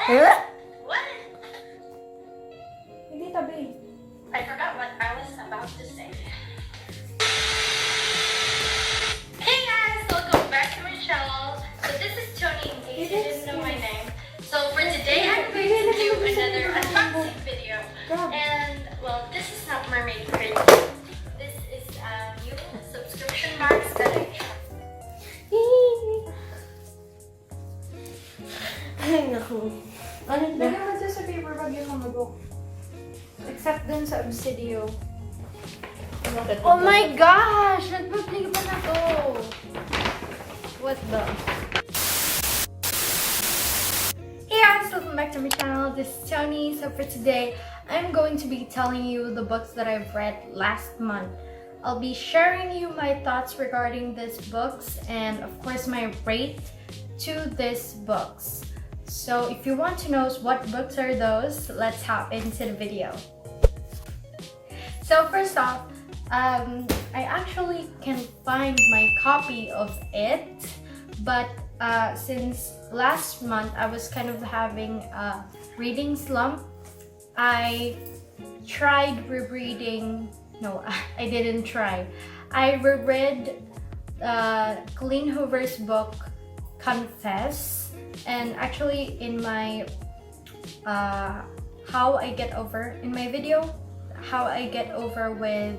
What? Hindi tabi. I forgot what I was about to say. Hey guys, welcome back to my channel. So this is Tony, in case you didn't know my name. So for today, I'm going to do another unboxing video. And well, this is not mermaid crazy. This is new subscription box that I got. Ay, naku. Ano ba? Lagyan mo dyan sa paper bag yung mga book. Except dun sa Obsidio. Oh my gosh! Nagpa-play pa na to! What the? Hey guys, welcome back to my channel. This is Tony. So for today, I'm going to be telling you the books that I've read last month. I'll be sharing you my thoughts regarding these books and of course my rate to these books. So if you want to know what books are those, let's hop into the video. So first off, I actually can find my copy of it, but since last month I was kind of having a reading slump, I tried rereading. No, I didn't try. I reread Colleen Hoover's book, Confess, and actually in my How I Get Over, in my video, How I Get Over with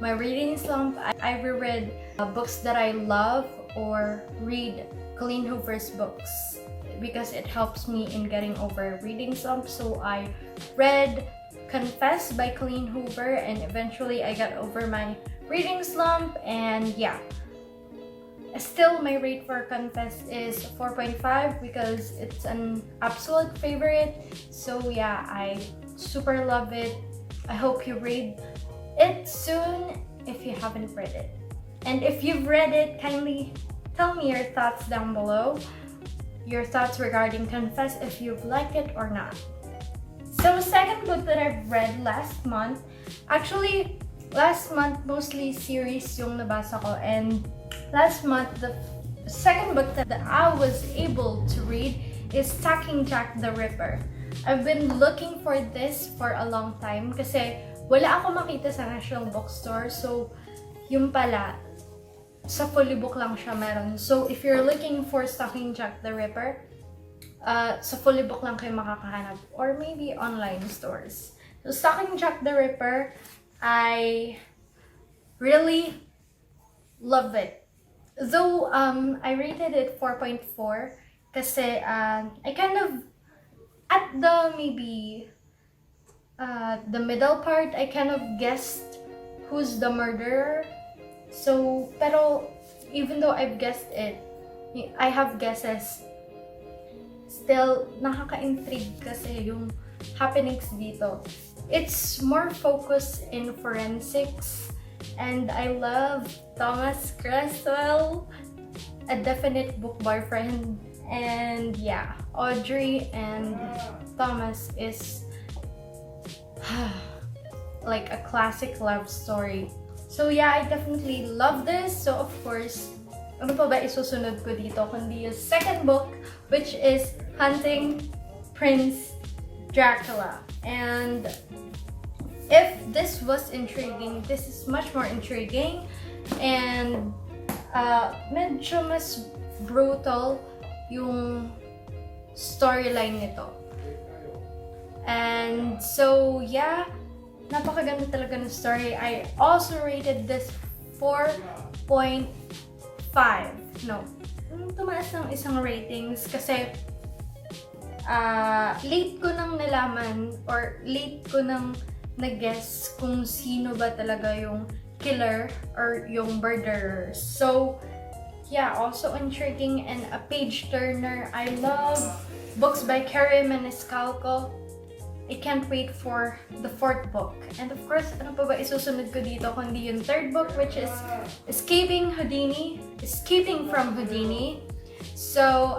my reading slump, I reread books that I love or read Colleen Hoover's books because it helps me in getting over reading slump. So I read Confess by Colleen Hoover and eventually I got over my reading slump, and yeah. Still, my rate for Confess is 4.5 because it's an absolute favorite. So yeah, I super love it. I hope you read it soon if you haven't read it. And if you've read it, kindly tell me your thoughts down below. Your thoughts regarding Confess, if you've liked it or not. So second book that I've read last month, actually last month mostly series yung nabasa ko, and last month the second book that I was able to read is Stalking Jack the Ripper. I've been looking for this for a long time kasi wala ako makita sa National Bookstore, so yung pala sa FIlipinoBook lang siya meron. So if you're looking for Stalking Jack the Ripper, sa FIlipinoBook lang kayo makakahanap, or maybe online stores. So Stalking Jack the Ripper, I really love it. Though I rated it 4.4 kasi I kind of at the maybe the middle part I kind of guessed who's the murderer. So pero even though I've guessed it, I have guesses, still nakaka-intrigue kasi yung happenings dito. It's more focused in forensics, and I love Thomas Cresswell, a definite book boyfriend, and yeah, Audrey and Thomas is like a classic love story. So yeah, I definitely love this. So of course, ano pa ba isusunod ko dito kundi yung second book, which is Hunting Prince Dracula. And if this was intriguing, this is much more intriguing and medyo mas brutal yung storyline nito. And so yeah, napakaganda talaga ng story. I also rated this 4.5. No, tumaas ng isang ratings kasi late ko nang nalaman or late ko nang nag-guess kung sino ba talaga yung killer or yung murderer. So yeah, also intriguing and a page turner. I love books by Carrie Maniscalco. I can't wait for the fourth book. And of course, ano pa ba isusunod ko dito kundi yung third book, which is Escaping from Houdini. So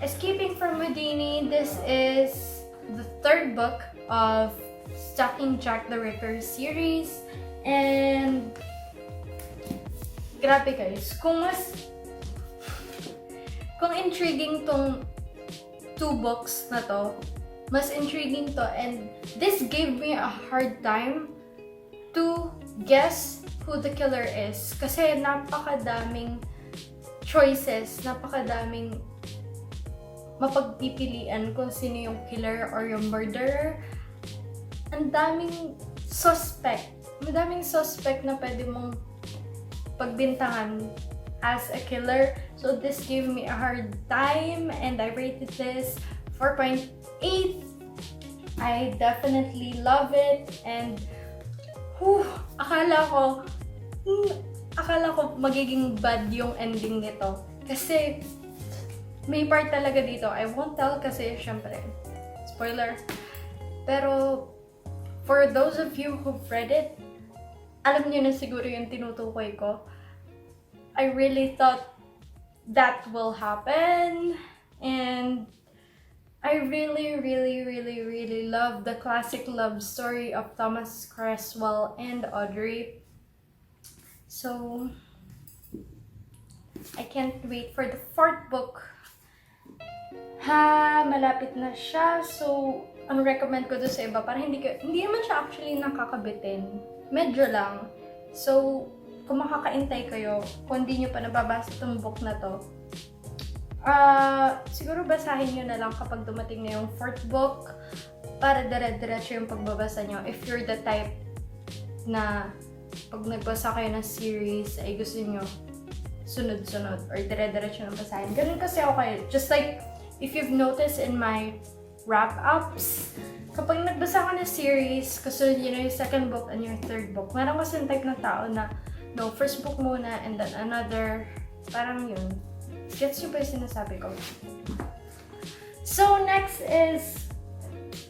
Escaping from Houdini, this is the third book of Stalking Jack the Ripper series, and grabe guys, kung intriguing tong two books na to, mas intriguing to, and this gave me a hard time to guess who the killer is. Kasi napakadaming choices, napakadaming mapagpipilian kung sino yung killer or yung murderer. Ang daming suspect. Madaming suspect na pwede mong pagbintangan as a killer. So this gave me a hard time and I rated this 4.8. I definitely love it and akala ko magiging bad yung ending nito. Kasi may part talaga dito. I won't tell kasi syempre, spoiler. Pero for those of you who've read it, alam niyo na siguro yung tinutukoy ko. I really thought that will happen. And I really love the classic love story of Thomas Creswell and Audrey. So, I can't wait for the 4th book. Malapit na siya. So, ang recommend ko to sa iba, para hindi naman siya actually nakakabitin. Medyo lang. So, kung makakaintay kayo, kung hindi nyo pa nababasa itong book na to, siguro basahin nyo na lang kapag dumating na yung 4th book para dire-diretso yung pagbabasa nyo. If you're the type na pag nagbasa kayo ng series ay gusto nyo sunod-sunod or dire-diretso ng basahin. Ganun kasi ako kayo. Just like, if you've noticed in my wrap-ups, kapag nagbasa ka ng series, kasunod yun yung 2nd book and your 3rd book, meron kasi yung type na tao na, no, 1st book muna and then another, parang yun. Gets nyo ba yung sinasabi ko? So, next is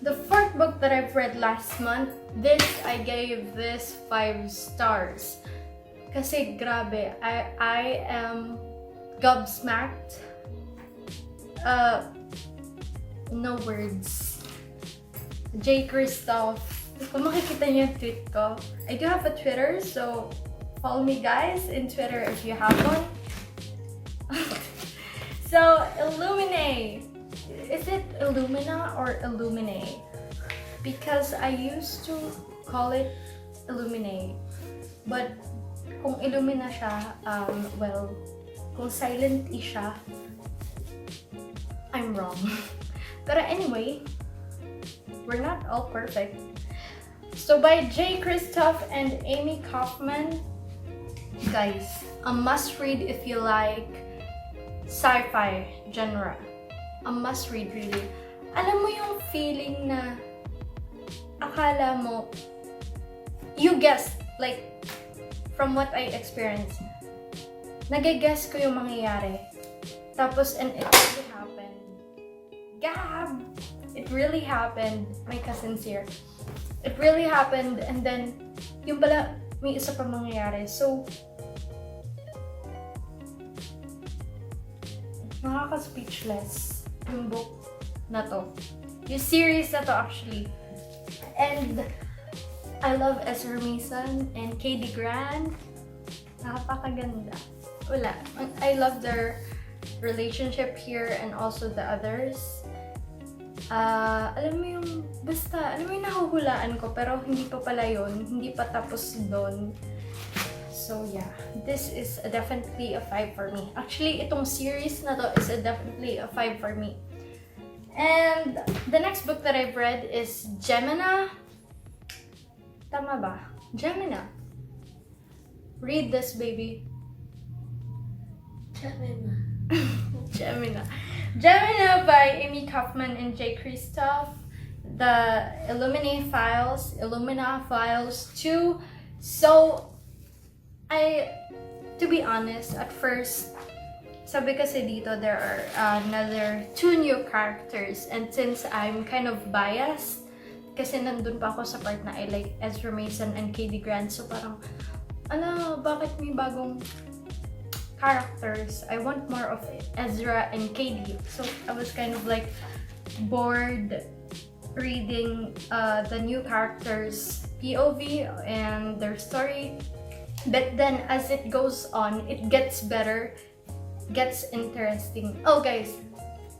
the 4th book that I've read last month. This, I gave this 5 stars. Kasi grabe, I am gobsmacked. No words. J. Christoph. Kung makikita niyo yung tweet ko, I do have a Twitter, so follow me guys in Twitter if you have one. So, Illuminae. Is it Illumina or Illuminae? Because I used to call it Illuminae. But kung Illumina siya, well, kung silent E siya, I'm wrong. But anyway, we're not all perfect. So by J. Christoph and Amy Kaufman, guys, a must-read if you like sci-fi genre. A must-read really. Alam mo yung feeling na akala mo, you guessed, like, from what I experienced, nag-guess ko yung mangyayari. Tapos, and it really happened. Gab! It really happened. My cousin's here. It really happened, and then, yung pala, may isa pa mangyayari. So, nakaka-speechless yung book na to. Yung series na to, actually. And, I love Ezra Mason and Katie Grant. Napakaganda. Wala. I love their relationship here and also the others. Alam mo yung, basta, alam mo yung nahuhulaan ko, pero hindi pa pala yun. Hindi pa tapos doon. So yeah, this is definitely a 5 for me. Actually, itong series na to is definitely a 5 for me. And the next book that I've read is Gemina. Tama ba? Gemina. Read this, baby. Gemina. Gemina. Gemina by Amy Kaufman and J. Christoph. The Illuminae Files. Illuminae Files 2. So, to be honest, at first, sabi kasi dito there are another 2 new characters. And since I'm kind of biased, kasi nandun pa ako sa part na I like Ezra Mason and Katie Grant. So parang, bakit may bagong characters? I want more of Ezra and Katie. So I was kind of like bored reading the new characters' POV and their story. But then as it goes on, it gets better, gets interesting. Oh guys,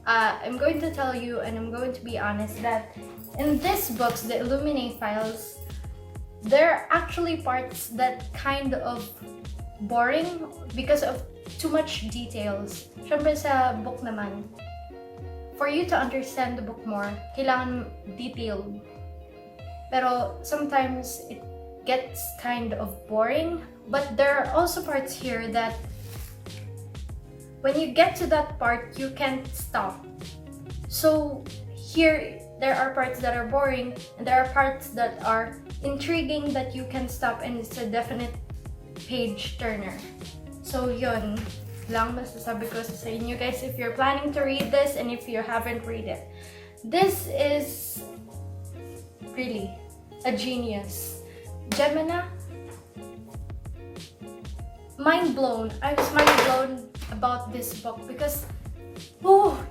I'm going to tell you, and I'm going to be honest, that in these books, the Illuminae Files, there are actually parts that kind of boring because of too much details. Syempre sa book naman, for you to understand the book more, kailangan detailed. Pero sometimes it gets kind of boring. But there are also parts here that when you get to that part, you can't stop. So here, there are parts that are boring and there are parts that are intriguing that you can stop, and it's a definite page turner. So yun lang masasabi ko sa inyo guys if you're planning to read this and if you haven't read it. This is really a genius. Gemina, mind blown. I was mind blown about this book because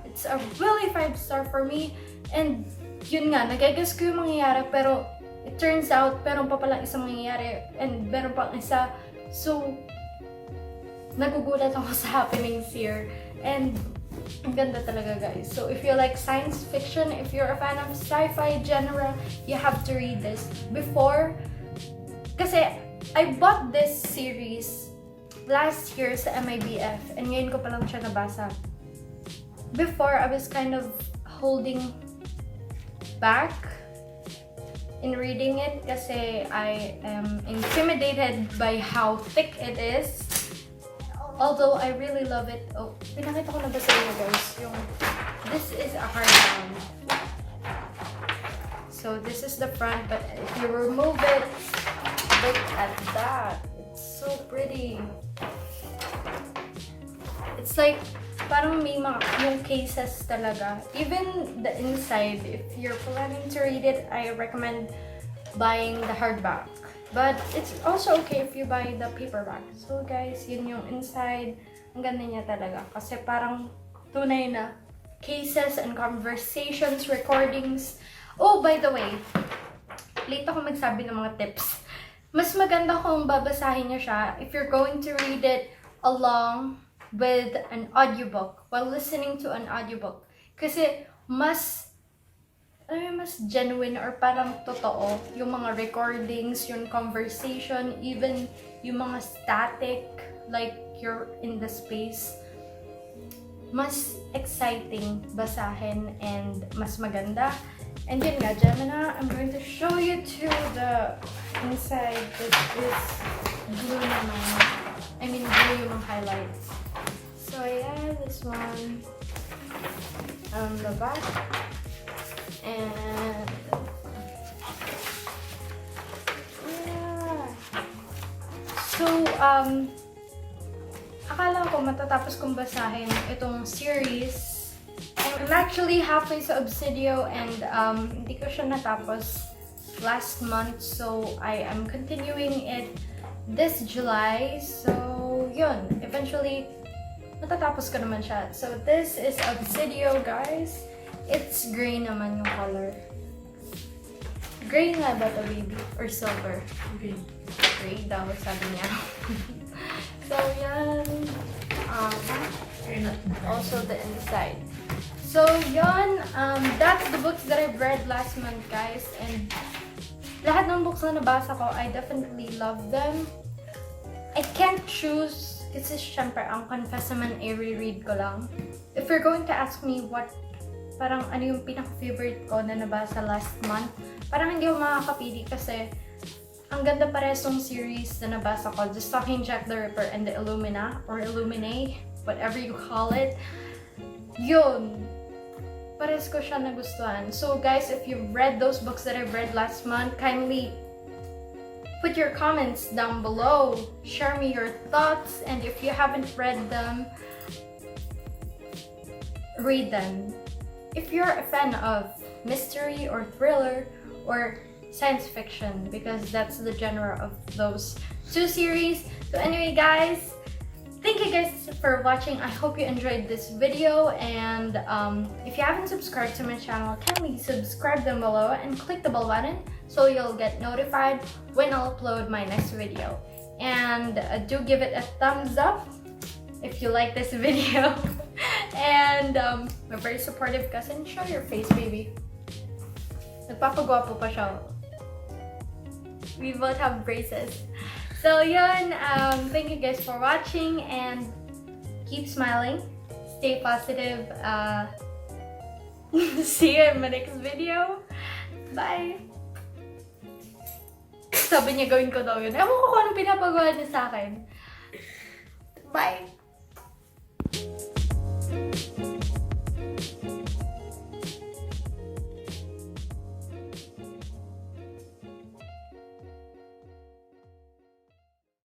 it's a really 5-star for me. And yun nga, nagagas ko yung mangyayari pero it turns out meron pa palang isang mangyayari and meron pang isa. So, nagugulat ako sa happenings here. And ang ganda talaga guys. So if you like science fiction, if you're a fan of sci-fi genre, you have to read this. Before, kasi I bought this series last year sa MIBF and ngayon ko pa lang siya nabasa. Before, I was kind of holding back in reading it kasi I am intimidated by how thick it is. Although I really love it. Oh, pinakita ko na ba sa inyo guys? This is a hardbound. So this is the front, but if you remove it, look at that. It's so pretty. It's like parang may mga yung cases talaga. Even the inside, if you're planning to read it, I recommend buying the hardback. But it's also okay if you buy the paperback. So guys, yun yung inside. Ang ganda niya talaga. Kasi parang tunay na cases and conversations, recordings. Oh, by the way, late ako magsabi ng mga tips. Mas maganda kung babasahin niyo siya if you're going to read it along with an audiobook, while listening to an audiobook. Kasi mas genuine or parang totoo yung mga recordings, yung conversation, even yung mga static, like you're in the space. Mas exciting basahin and mas maganda. And yun nga, Gemina, I'm going to show you to the inside. This is blue naman. I mean, blue yung highlights. So yeah, this one on the back. And yeah. So akala ko matatapos kong basahin itong series. I'm actually halfway sa Obsidio and hindi ko siya natapos last month, so I am continuing it this July. So yun, eventually matatapos ko naman siya. So this is Obsidio guys. It's gray naman yung color. Gray nga ba ito, baby? Or silver? Gray. Gray daw, sabi niya. So, yan. Also the inside. So, yan. That's the books that I've read last month, guys. And lahat ng books na nabasa ko, I definitely love them. I can't choose kasi syempre, ang confess naman, i-reread ko lang. If you're going to ask me what parang ano yung pinaka-favorite ko na nabasa last month, parang hindi ako makakapili kasi ang ganda pares ng series na nabasa ko, the Stalking Jack the Ripper and the Illumina or Illuminae, whatever you call it. Yun, pares ko siya nagustuhan. So guys, if you've read those books that I've read last month, kindly put your comments down below. Share me your thoughts, and if you haven't read them, read them. If you're a fan of mystery or thriller or science fiction, because that's the genre of those two series. So anyway guys, thank you guys for watching. I hope you enjoyed this video, and if you haven't subscribed to my channel, kindly subscribe down below and click the bell button so you'll get notified when I'll upload my next video. And do give it a thumbs up if you like this video. And my very supportive cousin. Show your face, baby. Nagpapagwapo pa siya. We both have braces. So yun, thank you guys for watching and keep smiling. Stay positive. See you in my next video. Bye! Sabi niya gawin ko daw yun. Ewan ko kung anong pinapagawa niya sa akin. Bye!